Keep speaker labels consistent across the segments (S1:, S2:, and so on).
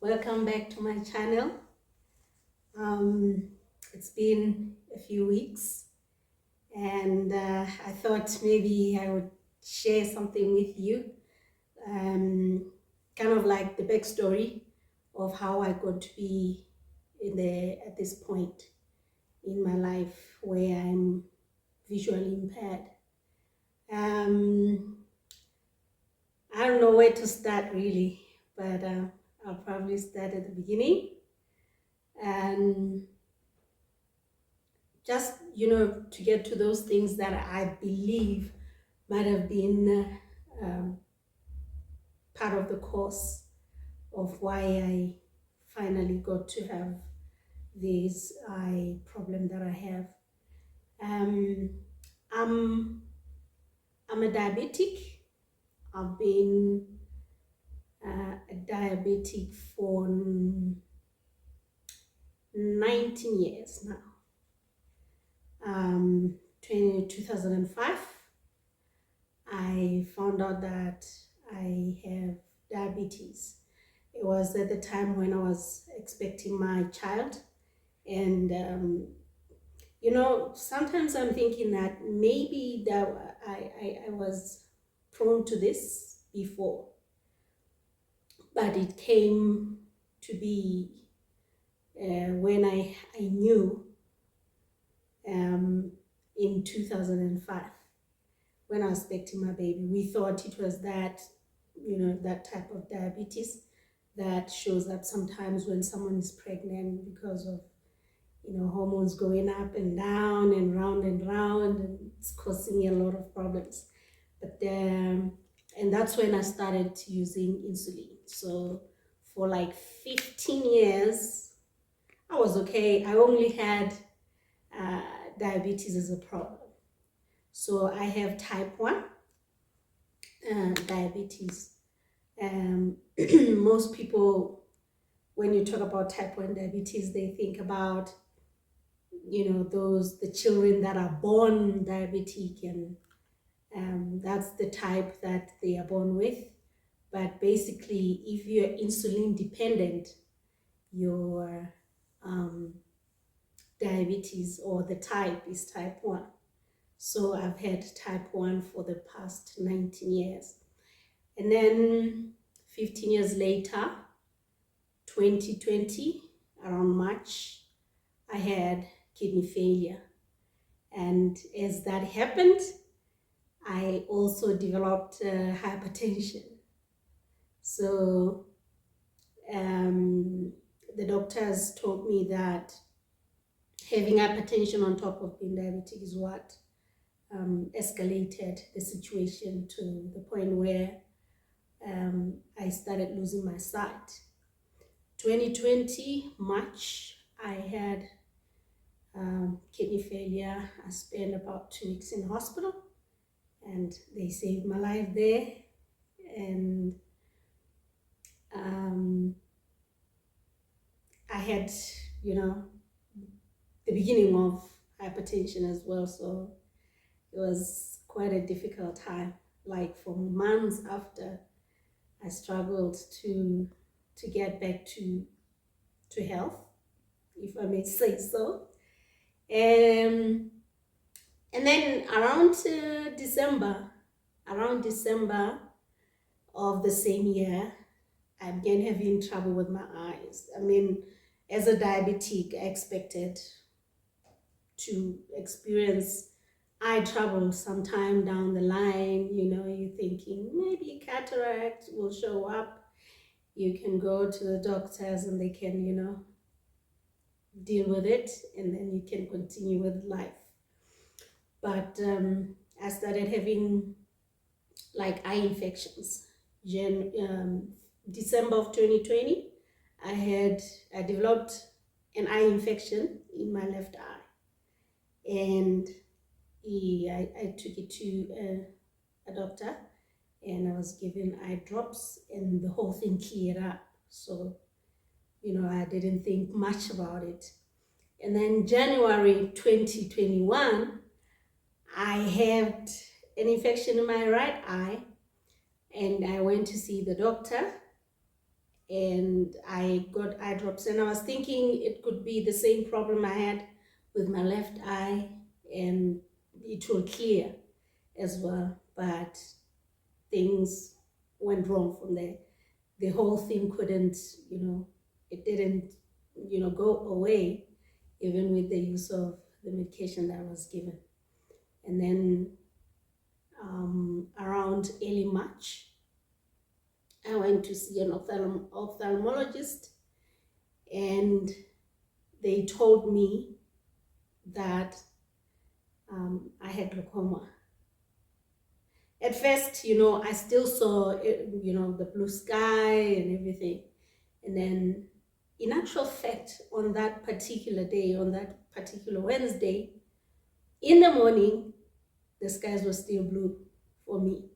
S1: Welcome back to my channel. It's been a few weeks and I thought maybe I would share something with you, kind of like the backstory of how I got to be at this point in my life where I'm visually impaired. I don't know where to start really, but I'll probably start at the beginning. And just, to get to those things that I believe might have been part of the cause of why I finally got to have this eye problem that I have. I'm a diabetic. I've been a diabetic for 19 years now. 2005, I found out that I have diabetes. It was at the time when I was expecting my child, and sometimes I'm thinking that maybe that I was prone to this before, but it came to be when I knew in 2005 when I was expecting my baby. We thought it was that, that type of diabetes that shows up sometimes when someone is pregnant because of, hormones going up and down and round, and it's causing a lot of problems. But and that's when I started using insulin. So for like 15 years, I was okay. I only had diabetes as a problem. So I have type 1 diabetes. Most people, when you talk about type 1 diabetes, they think about, the children that are born diabetic, and that's the type that they are born with. But basically, if you're insulin dependent, your diabetes or the type is type 1. So I've had type 1 for the past 19 years. And then 15 years later, 2020, around March, I had kidney failure. And as that happened, I also developed hypertension. So the doctors told me that having hypertension on top of being diabetic is what escalated the situation to the point where I started losing my sight. 2020 March, I had kidney failure. I spent about 2 weeks in hospital, and they saved my life there. And I had, the beginning of hypertension as well, so it was quite a difficult time. Like for months after, I struggled to get back to health, if I may say so. And then around December of the same year, I began having trouble with my eyes. I mean, as a diabetic, I expected to experience eye trouble sometime down the line. You're thinking maybe cataract will show up. You can go to the doctors and they can, deal with it, and then you can continue with life. But I started having like eye infections. December of 2020, I developed an eye infection in my left eye, and I took it to a doctor, and I was given eye drops, and the whole thing cleared up. So, I didn't think much about it. And then January 2021, I had an infection in my right eye, and I went to see the doctor, and I got eye drops, and I was thinking it could be the same problem I had with my left eye, and it will clear as well, but things went wrong from there. The whole thing couldn't, it didn't, go away, even with the use of the medication that I was given. And then around early March, I went to see an ophthalmologist, and they told me that I had glaucoma. At first, I still saw, the blue sky and everything. And then, in actual fact, on that particular day, on that particular Wednesday, in the morning, the skies were still blue for me.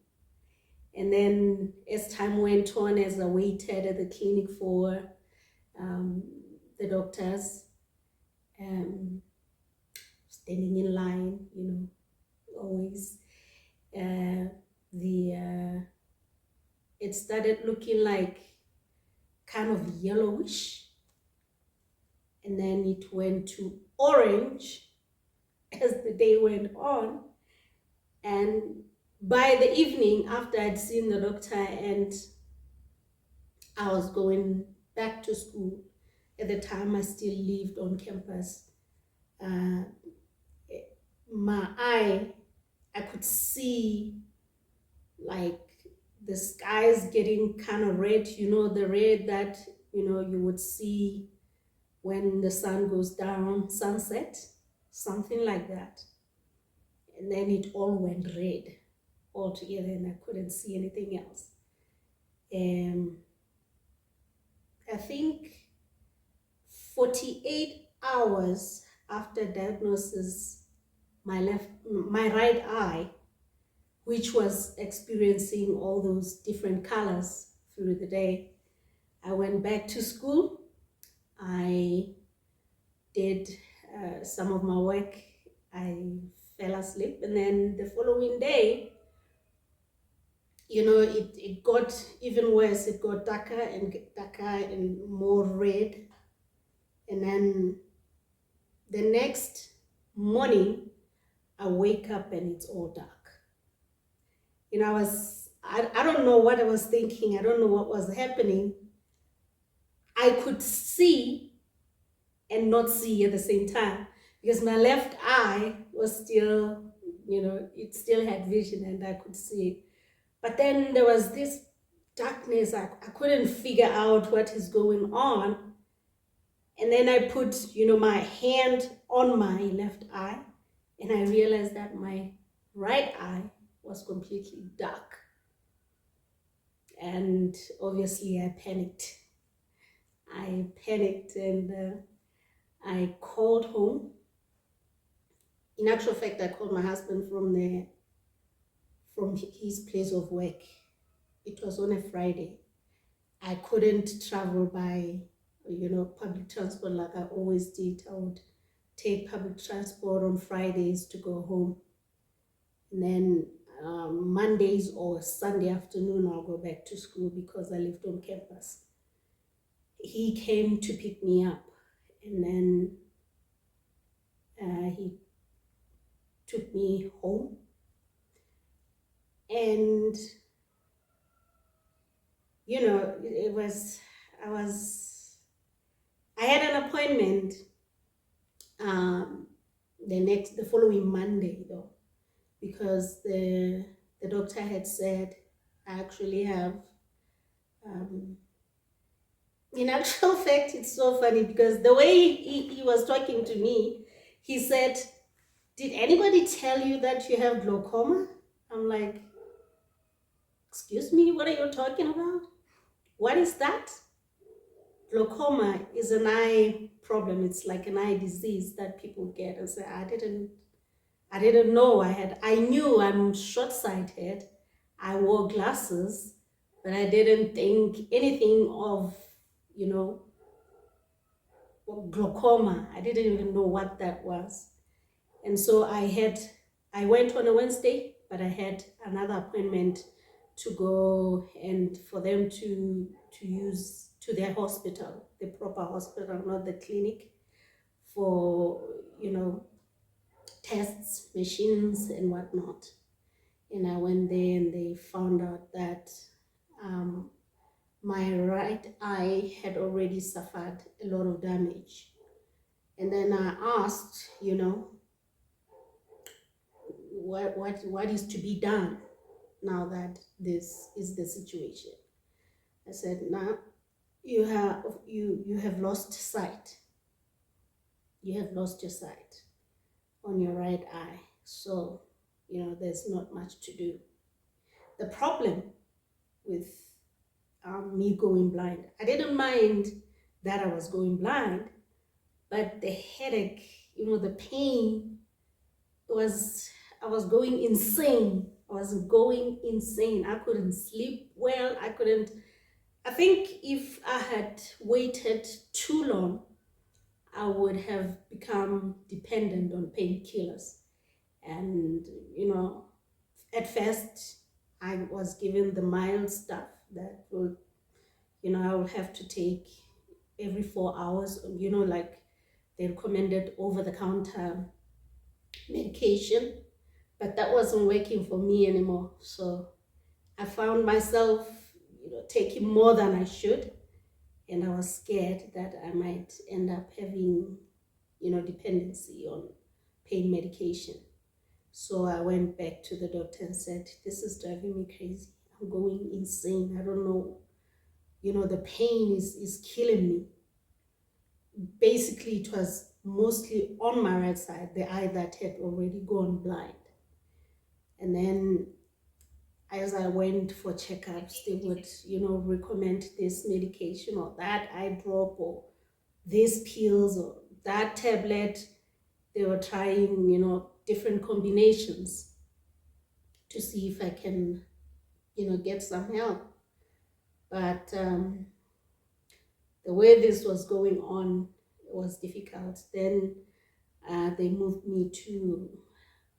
S1: And then as time went on, as I waited at the clinic for the doctors, standing in line, always, it started looking like kind of yellowish, and then it went to orange as the day went on. And by the evening, after I'd seen the doctor and I was going back to school, at the time I still lived on campus, my eye, I could see like the skies getting kind of red, the red that, you would see when the sun goes down, sunset, something like that. And then it all went red altogether, and I couldn't see anything else. I think 48 hours after diagnosis, my right eye, which was experiencing all those different colors through the day, I went back to school. I did some of my work. I fell asleep, and then the following day, it got even worse. It got darker and more red. And then the next morning, I wake up and it's all dark. I don't know what I was thinking. I don't know what was happening. I could see and not see at the same time, because my left eye was still, it still had vision and I could see. But then there was this darkness. I couldn't figure out what is going on. And then I put, my hand on my left eye, and I realized that my right eye was completely dark. And obviously I panicked. And I called home. In actual fact, I called my husband from his place of work. It was on a Friday. I couldn't travel by, public transport like I always did. I would take public transport on Fridays to go home. And then Mondays or Sunday afternoon, I'll go back to school because I lived on campus. He came to pick me up, and then he took me home. And I had an appointment the following Monday though, because the doctor had said I actually have, in actual fact, it's so funny because the way he was talking to me, he said, "Did anybody tell you that you have glaucoma?" I'm like, "Excuse me, what are you talking about? What is that?" Glaucoma is an eye problem. It's like an eye disease that people get. And say, I didn't know I knew I'm short-sighted. I wore glasses, but I didn't think anything of, glaucoma. I didn't even know what that was. And so I went on a Wednesday, but I had another appointment to go and for them to use to their hospital, the proper hospital, not the clinic, for, tests, machines, and whatnot. And I went there and they found out that my right eye had already suffered a lot of damage. And then I asked, what is to be done now that this is the situation. I said, now you have lost sight. You have lost your sight on your right eye. So, there's not much to do. The problem with me going blind, I didn't mind that I was going blind, but the headache, the pain I was going insane. I couldn't sleep well. I think if I had waited too long, I would have become dependent on painkillers. And, at first I was given the mild stuff that will, I would have to take every 4 hours, like they recommended over-the-counter medication, but that wasn't working for me anymore. So I found myself, taking more than I should, and I was scared that I might end up having, dependency on pain medication. So I went back to the doctor and said, this is driving me crazy. I'm going insane. I don't know. The pain is killing me. Basically, it was mostly on my right side, the eye that had already gone blind. And then as I went for checkups, they would, recommend this medication or that eye drop or these pills or that tablet. They were trying, different combinations to see if I can, get some help. But the way this was going on, it was difficult. Then they moved me to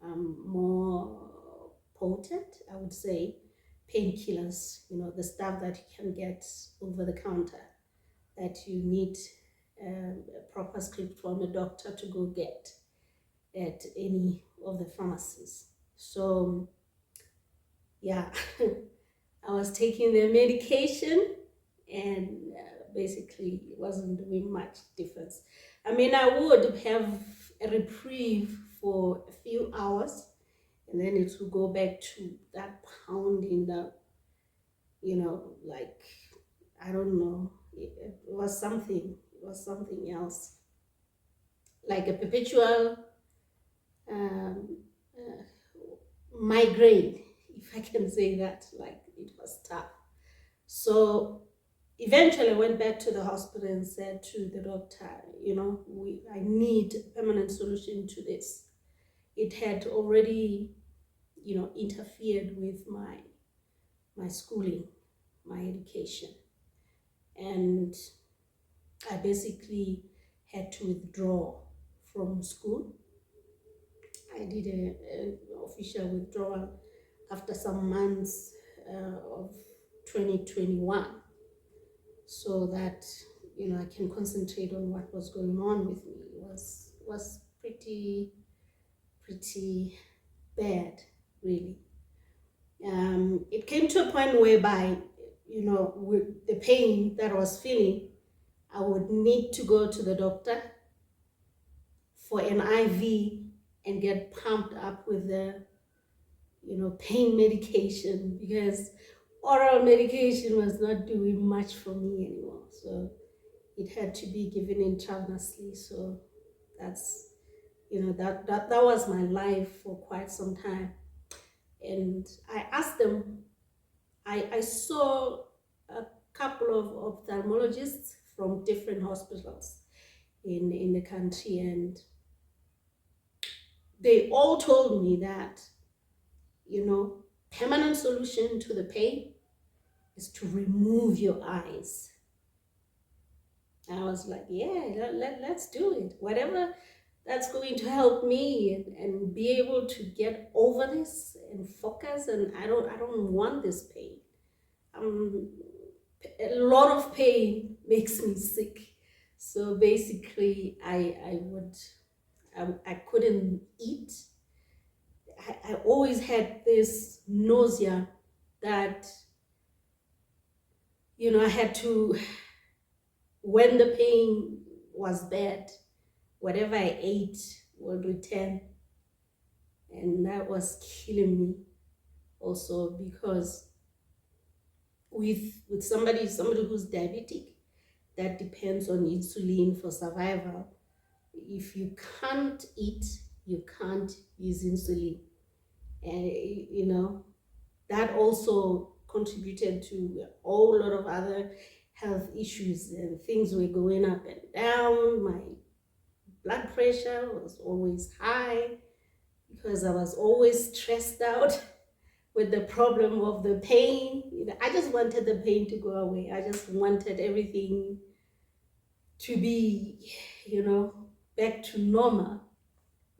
S1: more potent, I would say, painkillers, the stuff that you can get over the counter, that you need a proper script from a doctor to go get at any of the pharmacies. So yeah, I was taking the medication, and basically it wasn't doing much difference. I mean, I would have a reprieve for a few hours, and then it will go back to that pounding, that, like, I don't know, it was something else, like a perpetual migraine, if I can say that. Like, it was tough. So eventually I went back to the hospital and said to the doctor, I need a permanent solution to this. It had already, interfered with my schooling, my education. And I basically had to withdraw from school. I did an official withdrawal after some months of 2021, so that I can concentrate on what was going on with me. It was pretty bad, really. It came to a point whereby, with the pain that I was feeling, I would need to go to the doctor for an IV and get pumped up with the, pain medication, because oral medication was not doing much for me anymore. So it had to be given intravenously. So that's, that was my life for quite some time. And I asked them, I saw a couple of ophthalmologists from different hospitals in the country, and they all told me that, permanent solution to the pain is to remove your eyes. And I was like, yeah, let's do it. Whatever that's going to help me and be able to get over this and focus. And I don't want this pain. A lot of pain makes me sick. So basically, I couldn't eat. I always had this nausea that, I had to, when the pain was bad, whatever I ate would return. And that was killing me also, because with somebody who's diabetic, that depends on insulin for survival. If you can't eat, you can't use insulin. And that also contributed to a whole lot of other health issues, and things were going up and down. My blood pressure was always high because I was always stressed out with the problem of the pain. I just wanted the pain to go away. I just wanted everything to be, back to normal,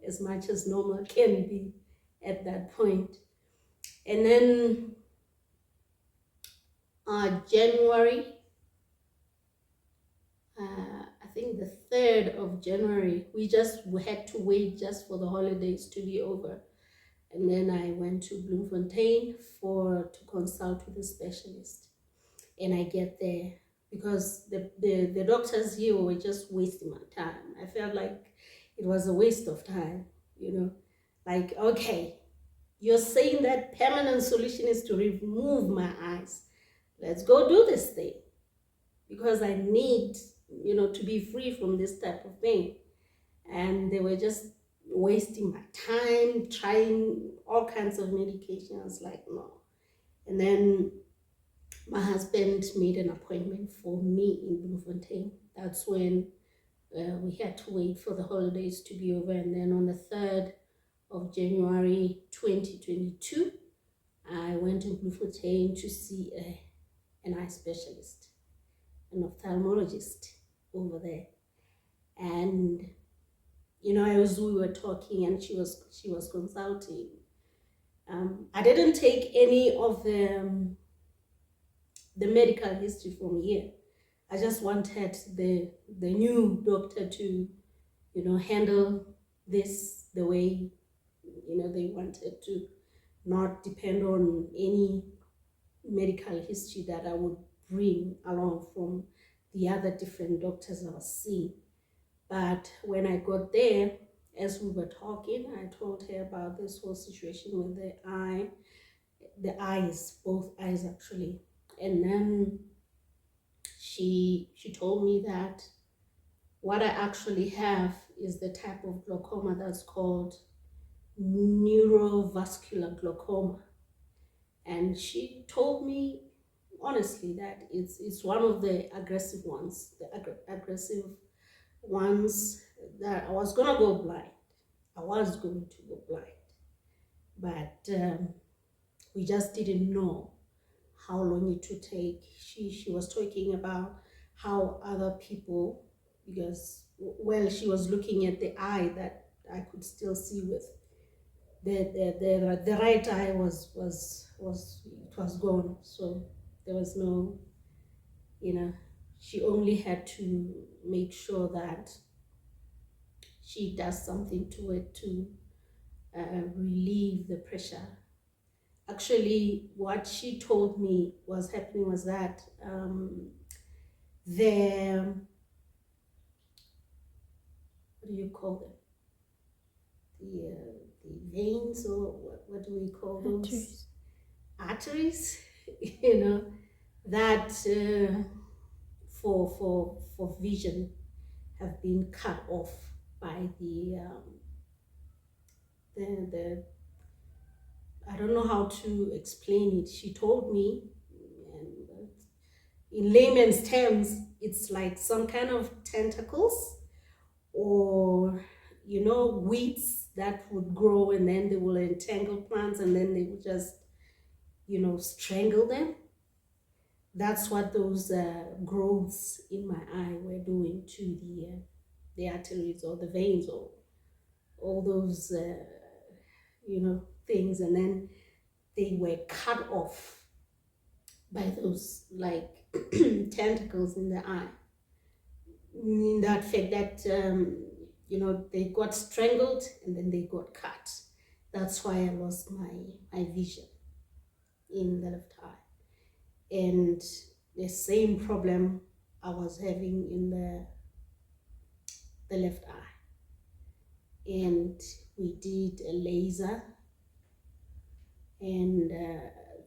S1: as much as normal can be at that point. And then January, I think the 3rd of January, we had to wait just for the holidays to be over. And then I went to Bloemfontein to consult with a specialist. And I get there, because the doctors here were just wasting my time. I felt like it was a waste of time, like, okay, you're saying that permanent solution is to remove my eyes. Let's go do this thing, because I need, to be free from this type of pain. And they were just wasting my time, trying all kinds of medication. I was like, no. And then my husband made an appointment for me in Bloemfontein. That's when we had to wait for the holidays to be over. And then on the 3rd of January 2022, I went to Bloemfontein to see an eye specialist, an ophthalmologist over there. And we were talking, and she was consulting. I didn't take any of the medical history from here. I just wanted the new doctor to, handle this the way, they wanted to, not depend on any medical history that I would bring along from the other different doctors I was seeing. But when I got there, as we were talking, I told her about this whole situation with the eyes, both eyes actually. And then she told me that what I actually have is the type of glaucoma that's called neurovascular glaucoma. And she told me honestly that it's one of the aggressive ones, that I was gonna go blind. I was going to go blind, but we just didn't know how long it would take. She was talking about how other people, because she was looking at the eye that I could still see with. The right eye was gone, so there was no, she only had to make sure that she does something to it to relieve the pressure. Actually, what she told me was happening was that the, what do you call them? The veins, or what do we call those? Arteries, that for vision have been cut off by the I don't know how to explain it. She told me, and in layman's terms, it's like some kind of tentacles, or weeds that would grow, and then they will entangle plants, and then they will just strangle them. That's what those growths in my eye were doing to the arteries or the veins, or all those things. And then they were cut off by those like tentacles in the eye. in that fact that, they got strangled and then they got cut. That's why I lost my vision in the left eye. And the same problem I was having in the left eye. And we did a laser, and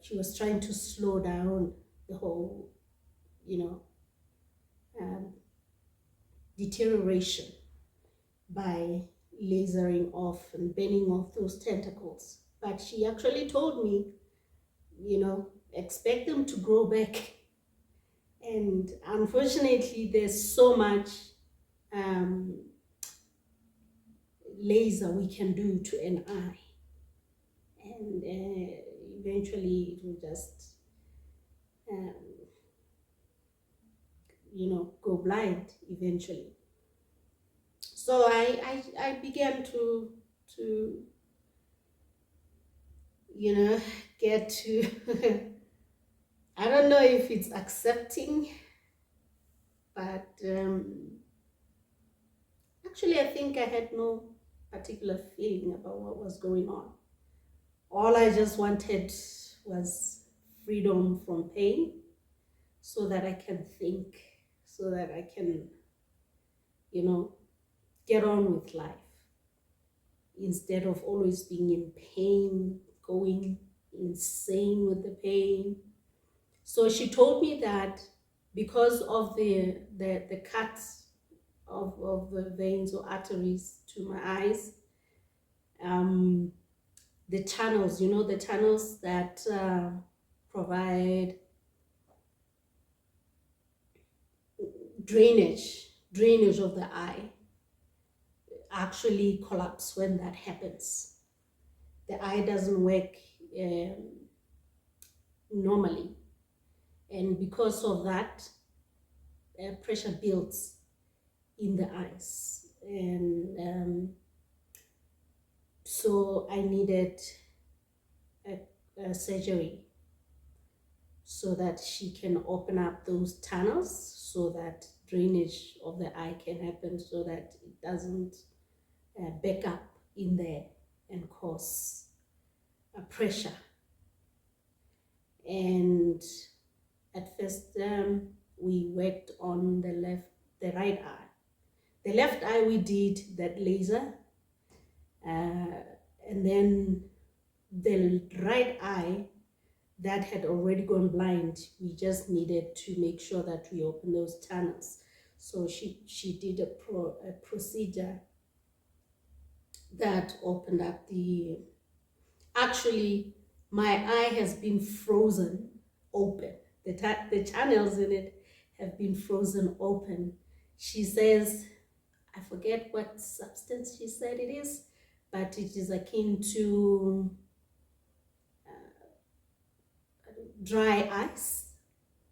S1: she was trying to slow down the whole, um, deterioration by lasering off and burning off those tentacles. But she actually told me, expect them to grow back. And unfortunately, there's so much laser we can do to an eye. And eventually it will just, go blind eventually. So I began to get to I don't know if it's accepting, but actually I think I had no particular feeling about what was going on. All I just wanted was freedom from pain, so that I can think, so that I can, get on with life, instead of always being in pain, going insane with the pain. So she told me that because of the cuts of the veins or arteries to my eyes, the channels, the channels that provide drainage of the eye, actually collapse when that happens. The eye doesn't work normally, and because of that, pressure builds in the eyes, and so I needed a surgery so that she can open up those tunnels, so that drainage of the eye can happen, so that it doesn't back up in there and cause a pressure. And at first we worked on the right eye. The left eye we did that laser, and then the right eye that had already gone blind, we just needed to make sure that we open those tunnels. So she did a procedure that opened up actually my eye has been frozen open. The channels in it have been frozen open. She says, I forget what substance she said it is, but it is akin to dry ice.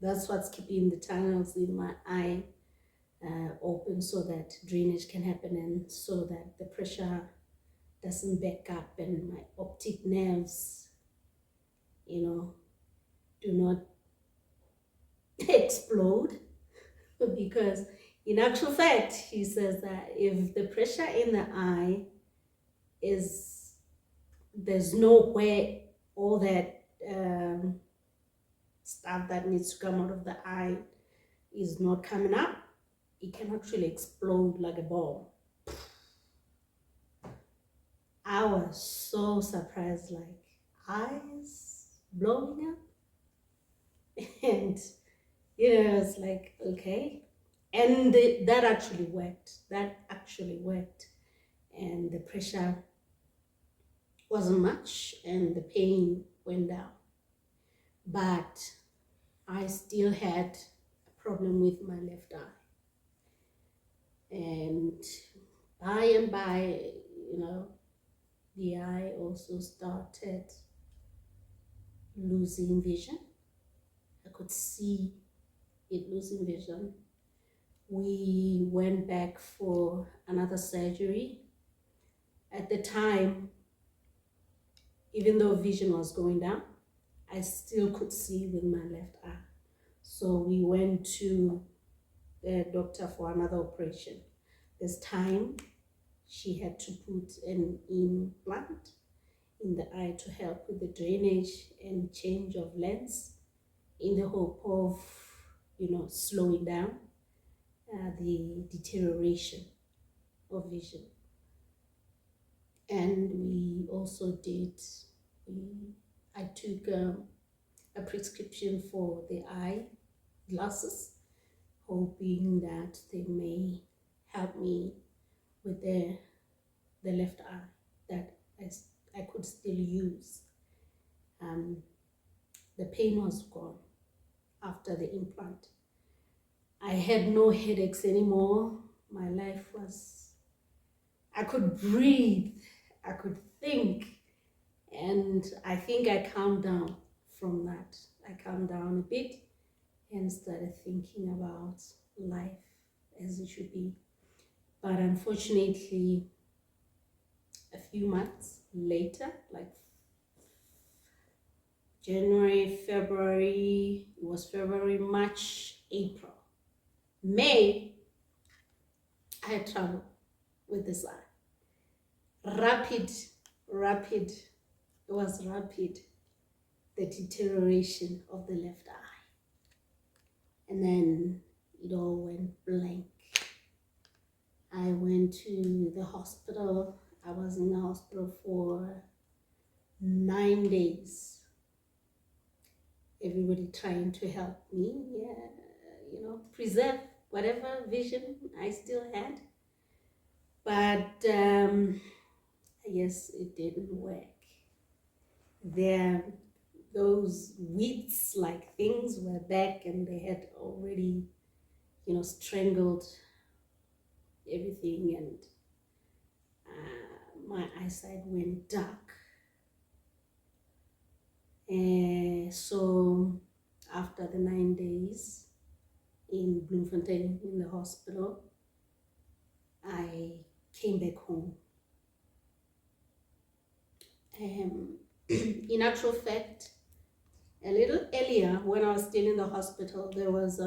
S1: That's what's keeping the tunnels in my eye open, so that drainage can happen, and so that the pressure doesn't back up and my optic nerves, do not explode. Because in actual fact, he says that if the pressure in the eye there's nowhere all that stuff that needs to come out of the eye is not coming up, it can actually explode like a bomb. I was so surprised, like, eyes blowing up. And it's like, okay. And that actually worked. And the pressure wasn't much and the pain went down. But I still had a problem with my left eye. And by, the eye also started losing vision. I could see it losing vision. We went back for another surgery. At the time, even though vision was going down, I still could see with my left eye. So we went to the doctor for another operation. This time she had to put an implant in the eye to help with the drainage and change of lens, in the hope of, slowing down the deterioration of vision. And we also I took a prescription for the eye glasses, hoping that they may help me with the left eye that I could still use. The pain was gone after the implant. I had no headaches anymore. My life was, I could breathe, I could think, and I think I calmed down from that. I calmed down a bit and started thinking about life as it should be. But unfortunately, a few months later, like January, February, it was February, March, April, May, I had trouble with this eye. Rapid, it was rapid, the deterioration of the left eye. And then it all went blank. I went to the hospital. I was in the hospital for 9 days. Everybody trying to help me, preserve whatever vision I still had. But I guess it didn't work. Those weeds like things were back, and they had already, strangled everything, and my eyesight went dark. So after the 9 days in Bloemfontein in the hospital, I came back home. In actual fact, a little earlier, when I was still in the hospital, there was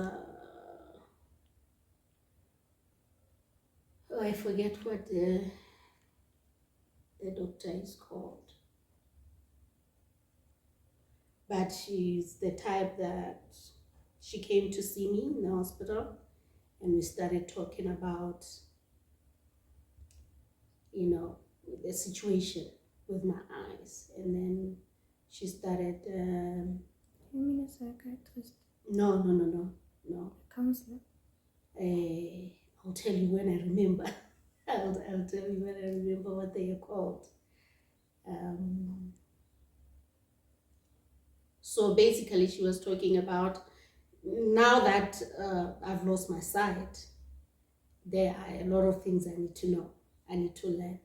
S1: I forget what the doctor is called. But she's the type that she came to see me in the hospital, and we started talking about, the situation with my eyes. And then she started...
S2: You mean a psychiatrist?
S1: No.
S2: A counselor?
S1: I'll tell you when I remember. I'll tell you when I remember what they are called. So basically she was talking about, now that I've lost my sight, there are a lot of things I need to know, I need to learn.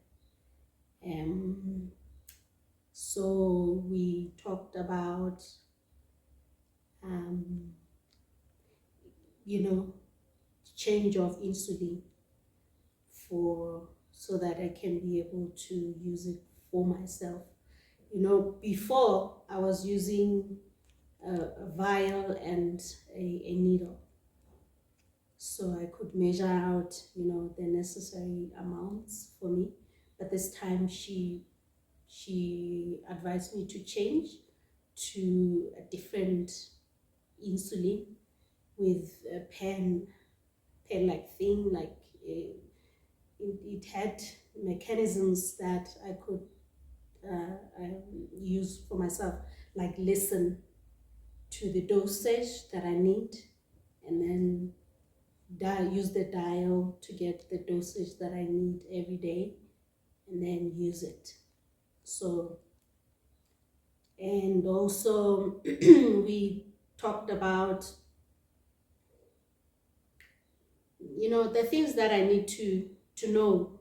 S1: So we talked about, change of insulin so that I can be able to use it for myself. Before I was using a vial and a needle, so I could measure out, the necessary amounts for me. But this time she advised me to change to a different insulin with a pen-like thing, like it had mechanisms that I could use for myself, like listen to the dosage that I need, and then use the dial to get the dosage that I need every day, and then use it. So, and also we talked about, the things that I need to know.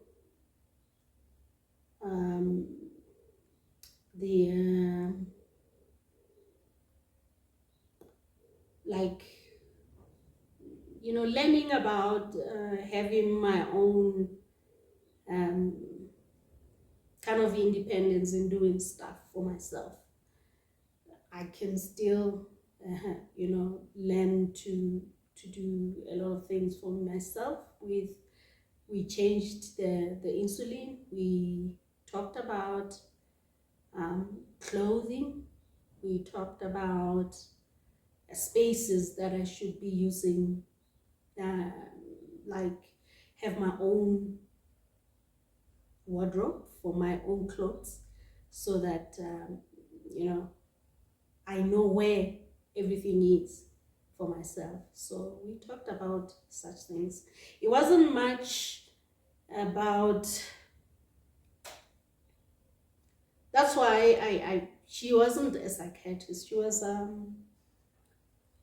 S1: Learning about having my own kind of independence in doing stuff for myself. I can still, learn to to do a lot of things for myself. We changed the insulin. We talked about clothing. We talked about spaces that I should be using, like have my own wardrobe for my own clothes, so that I know where everything is for myself. So we talked about such things. It wasn't much about, that's why she wasn't a psychiatrist. She was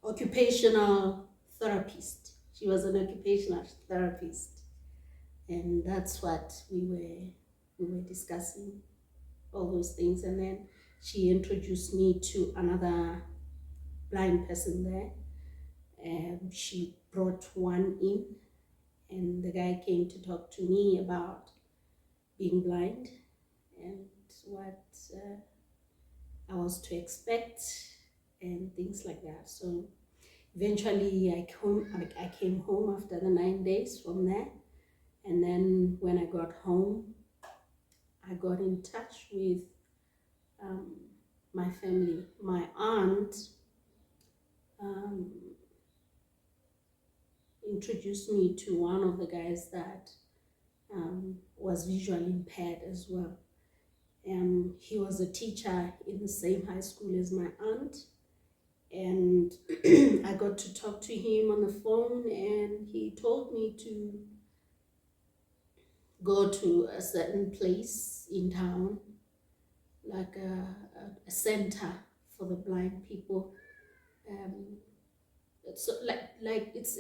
S1: occupational therapist. She was an occupational therapist, and that's what we were discussing, all those things. And then she introduced me to another blind person there, and she brought one in, and the guy came to talk to me about being blind and what I was to expect and things like that. So eventually I came home after the 9 days from there. And then when I got home, I got in touch with my family. My aunt introduced me to one of the guys that was visually impaired as well. He was a teacher in the same high school as my aunt, and I got to talk to him on the phone, and he told me to go to a certain place in town, like a center for the blind people. So like it's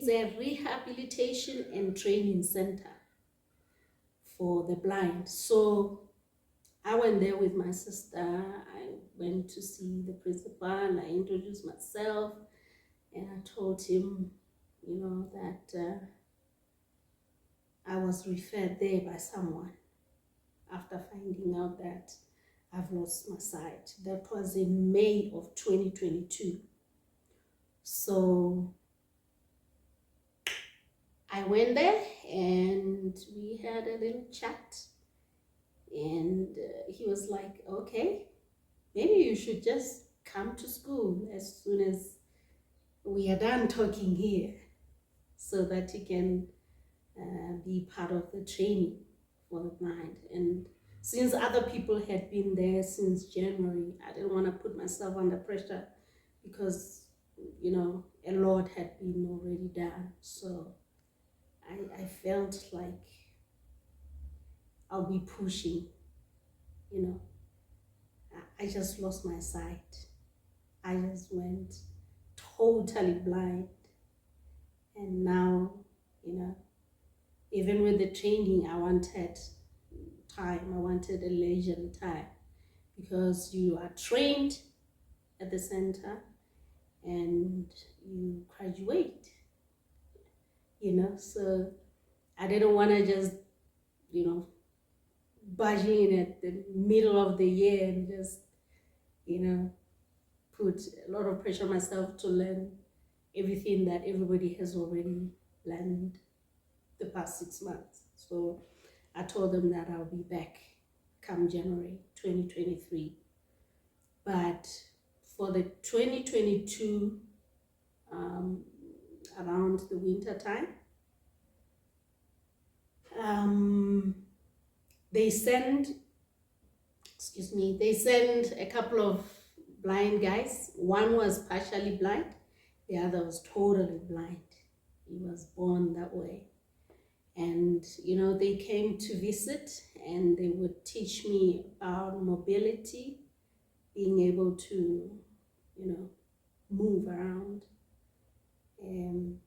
S1: a rehabilitation and training center for the blind. So I went there with my sister. I went to see the principal. I introduced myself, and I told him, that I was referred there by someone after finding out that I've lost my sight. That was in May of 2022. So I went there and we had a little chat, and he was like, okay, maybe you should just come to school as soon as we are done talking here, so that you can be part of the training for the blind. And since other people had been there since January, I didn't want to put myself under pressure, because a lot had been already done. So I felt like I'll be pushing. I just lost my sight. I just went totally blind, and now even with the training, I wanted time. I wanted a leisurely time, because you are trained at the center and you graduate, so I didn't want to just barge in at the middle of the year and just put a lot of pressure on myself to learn everything that everybody has already learned the past 6 months. So I told them that I'll be back come January 2023. But for the 2022, around the winter time, they sent a couple of blind guys. One was partially blind, the other was totally blind. He was born that way. And they came to visit, and they would teach me about mobility, being able to move around. In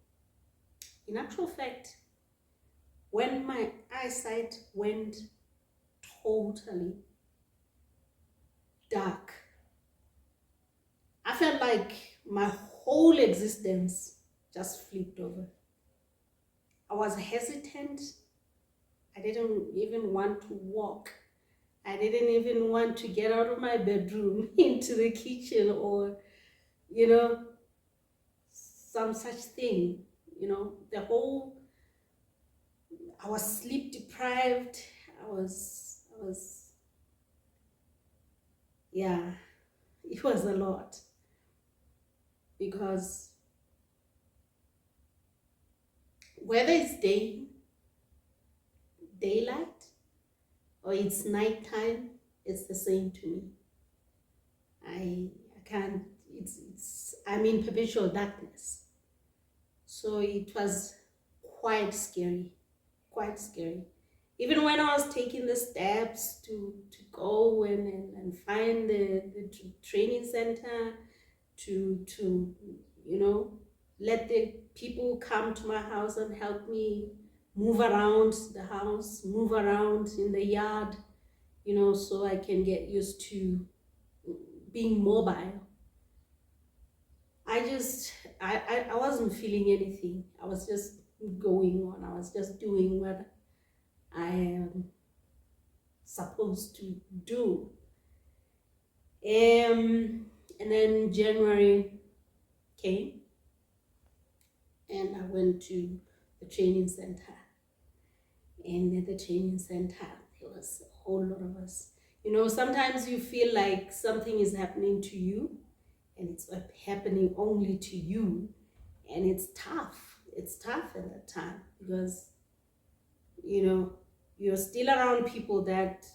S1: actual fact, when my eyesight went totally dark, I felt like my whole existence just flipped over. I was hesitant. I didn't even want to walk. I didn't even want to get out of my bedroom into the kitchen or you know, some such thing, you know, I was sleep deprived. Yeah, it was a lot because whether it's daylight or it's nighttime, it's the same to me. I can't, I'm in perpetual darkness. So it was quite scary, quite scary. Even when I was taking the steps to go and find the training center, to you know, let the people come to my house and help me move around the house, move around in the yard, you know, so I can get used to being mobile. I wasn't feeling anything. I was just going on. I was just doing what I am supposed to do. And then January came and I went to the training center. And at the training center, there was a whole lot of us. You know, sometimes you feel like something is happening to you and it's happening only to you. And it's tough. It's tough at that time because, you know, you're still around people that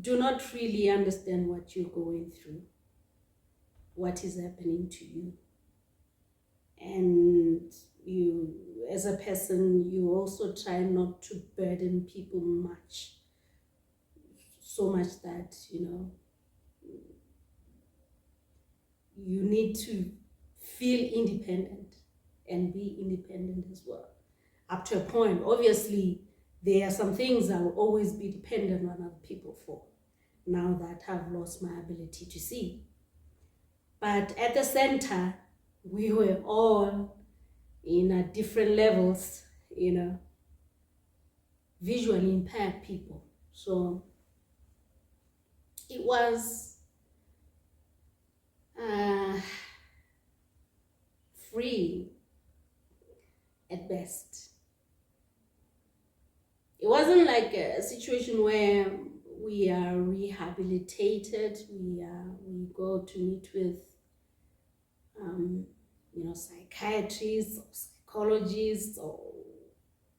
S1: do not really understand what you're going through, what is happening to you. And you, as a person, you also try not to burden people much, so much that, you know, you need to feel independent and be independent as well. Up to a point, obviously, there are some things I will always be dependent on other people for, now that I've lost my ability to see. But at the center, we were all in different levels, you know, visually impaired people. So it was free at best. It wasn't like a situation where we are rehabilitated, we go to meet with you know, psychiatrists or psychologists or,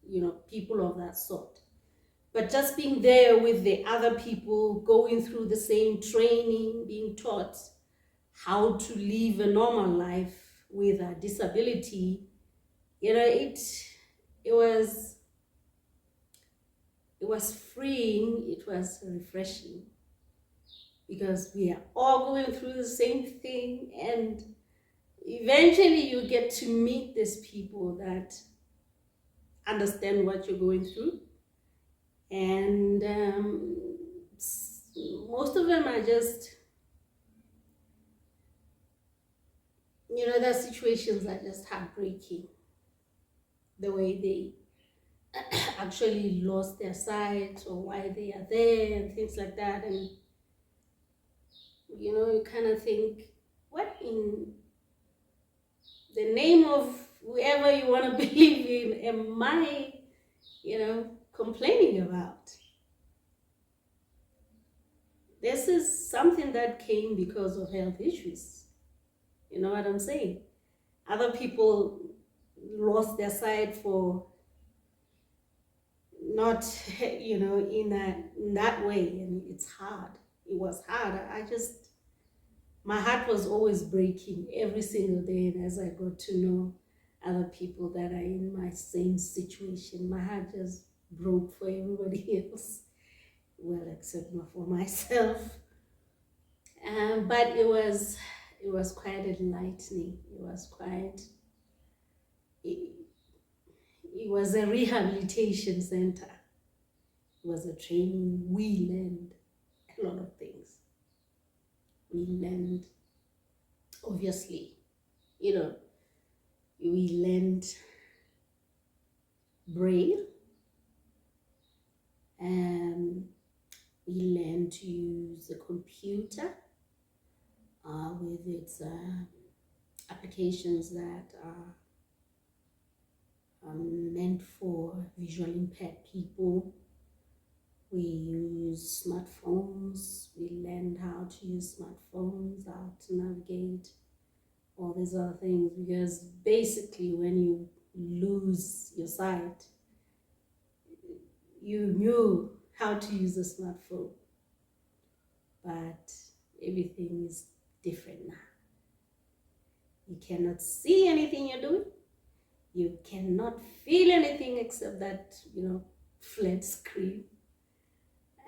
S1: you know, people of that sort. But just being there with the other people, going through the same training, being taught how to live a normal life with a disability, you know, it was freeing, it was refreshing, because we are all going through the same thing, and eventually you get to meet these people that understand what you're going through. And most of them are just, you know, their situations are just heartbreaking. The way they actually lost their sight or why they are there and things like that. And, you know, you kind of think, what in the name of whoever you want to believe in am I, you know, complaining about? This is something that came because of health issues. You know what I'm saying? Other people lost their sight for not, you know, in that way, and it's hard. It was hard. My heart was always breaking every single day, and as I got to know other people that are in my same situation, my heart just broke for everybody else, well, except not for myself. But it was quite enlightening. It was a rehabilitation center. It was a training. We learned a lot of things. We learned, obviously, you know, we learned Braille, and we learned to use the computer. with its applications that are meant for visually impaired people. We use smartphones, we learned how to use smartphones, how to navigate, all these other things, because basically when you lose your sight, you knew how to use a smartphone, but everything is different now. You cannot see anything you're doing. You cannot feel anything except that, flat screen.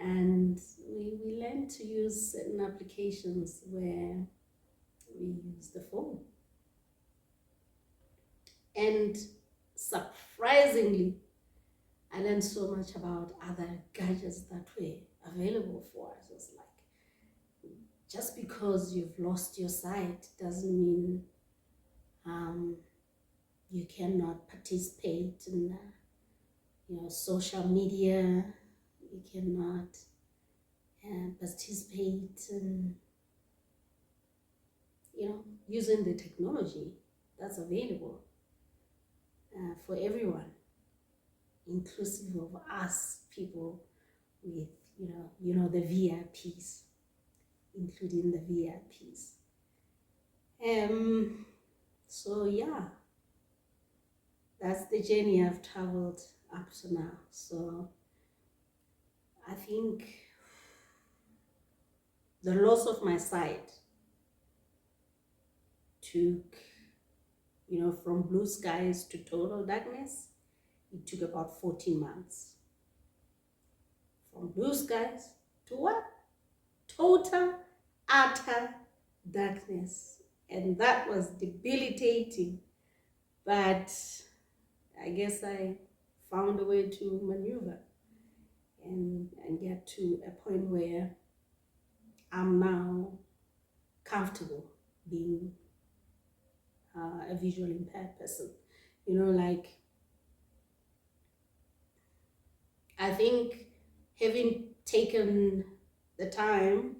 S1: And we learn to use certain applications where we use the phone. And surprisingly, I learned so much about other gadgets that were available for us. It's like, just because you've lost your sight doesn't mean you cannot participate in social media. You cannot participate in using the technology that's available for everyone, inclusive of us people with the VIPs, including the VIPs. So yeah, that's the journey I've traveled up to now. So I think the loss of my sight took, from blue skies to total darkness, it took about 14 months. From blue skies to what? Total, utter darkness. And that was debilitating. But I guess I found a way to maneuver and get to a point where I'm now comfortable being a visually impaired person. I think having taken the time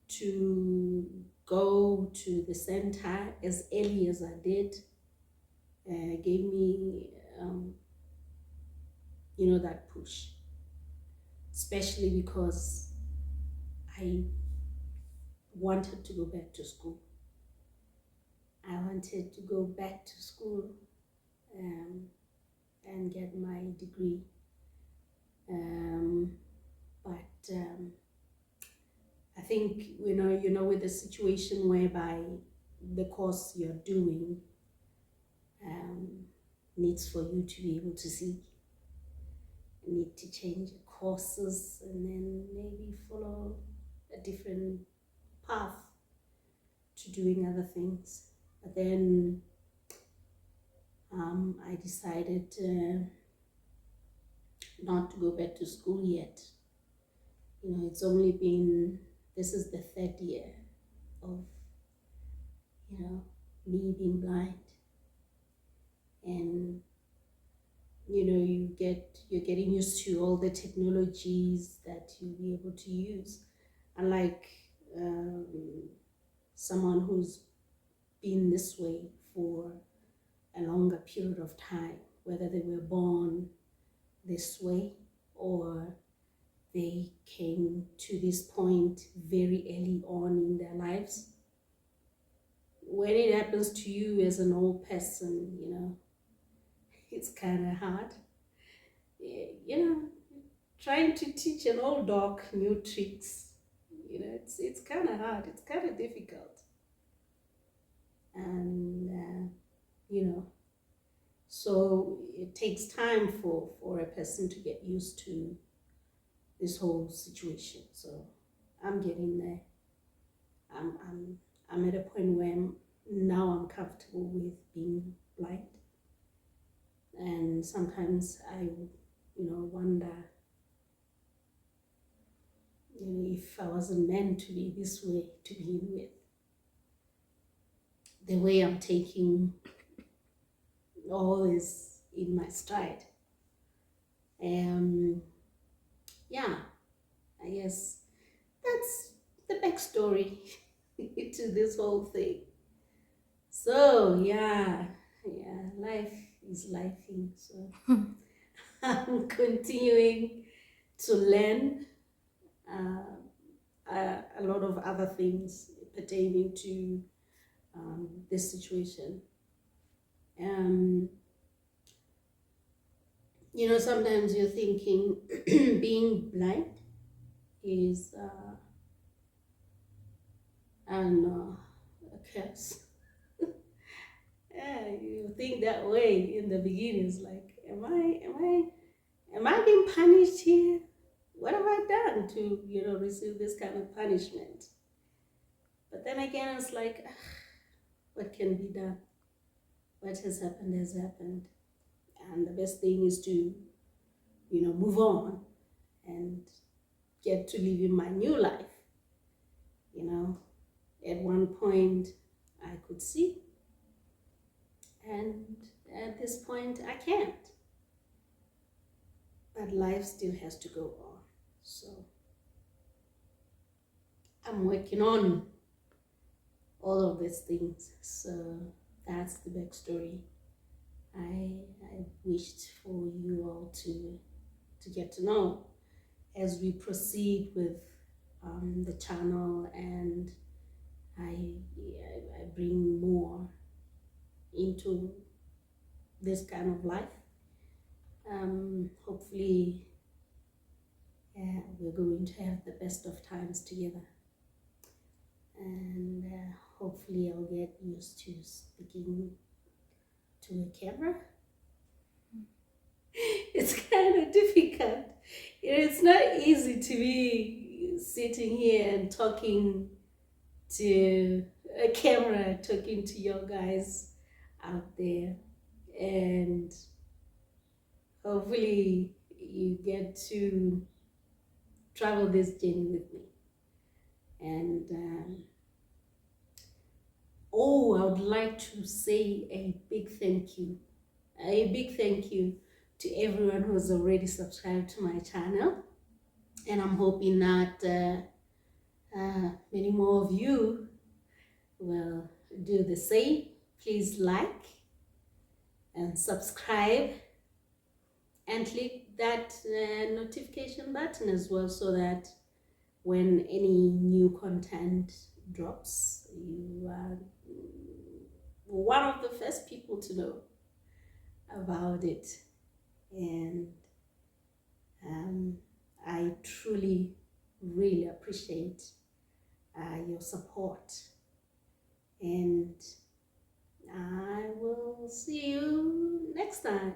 S1: to go to the center as early as I did gave me, that push, especially because I wanted to go back to school. I wanted to go back to school and get my degree. But I think, with the situation whereby the course you're doing needs for you to be able to see, you need to change courses and then maybe follow a different path to doing other things. But then I decided not to go back to school yet. It's only been, this is the 3rd year of, me being blind. And, you're getting used to all the technologies that you'll be able to use. Unlike someone who's been this way for a longer period of time, whether they were born this way or they came to this point very early on in their lives. When it happens to you as an old person, it's kind of hard. Trying to teach an old dog new tricks, it's kind of hard. It's kind of difficult. And, so it takes time for a person to get used to this whole situation. So I'm getting there. I'm at a point where now I'm comfortable with being blind. And sometimes I, wonder, if I wasn't meant to be this way to begin with. The way I'm taking all this in my stride. Yeah, I guess that's the backstory. into this whole thing. So yeah, life is lifing. So I'm continuing to learn a lot of other things pertaining to this situation. You know, sometimes you're thinking being blind is, I don't know, a curse. Yeah, you think that way in the beginning. It's like, am I being punished here? What have I done to, you know, receive this kind of punishment? But then again, it's like, what can be done? What has happened. And the best thing is to, you know, move on and get to living my new life. You know, at one point I could see, and at this point I can't. But life still has to go on. So I'm working on all of these things. So that's the backstory. I wished for you all to get to know as we proceed with the channel, and I bring more into this kind of life. Hopefully we're going to have the best of times together, and hopefully I'll get used to speaking to a camera. It's kind of difficult. It's not easy to be sitting here and talking to a camera, talking to your guys out there, and hopefully you get to travel this journey with me. And I would like to say a big thank you to everyone who's already subscribed to my channel, and I'm hoping that many more of you will do the same. Please like and subscribe and click that notification button as well, so that when any new content drops, you are one of the first people to know about it. And I truly, really appreciate your support, and I will see you next time.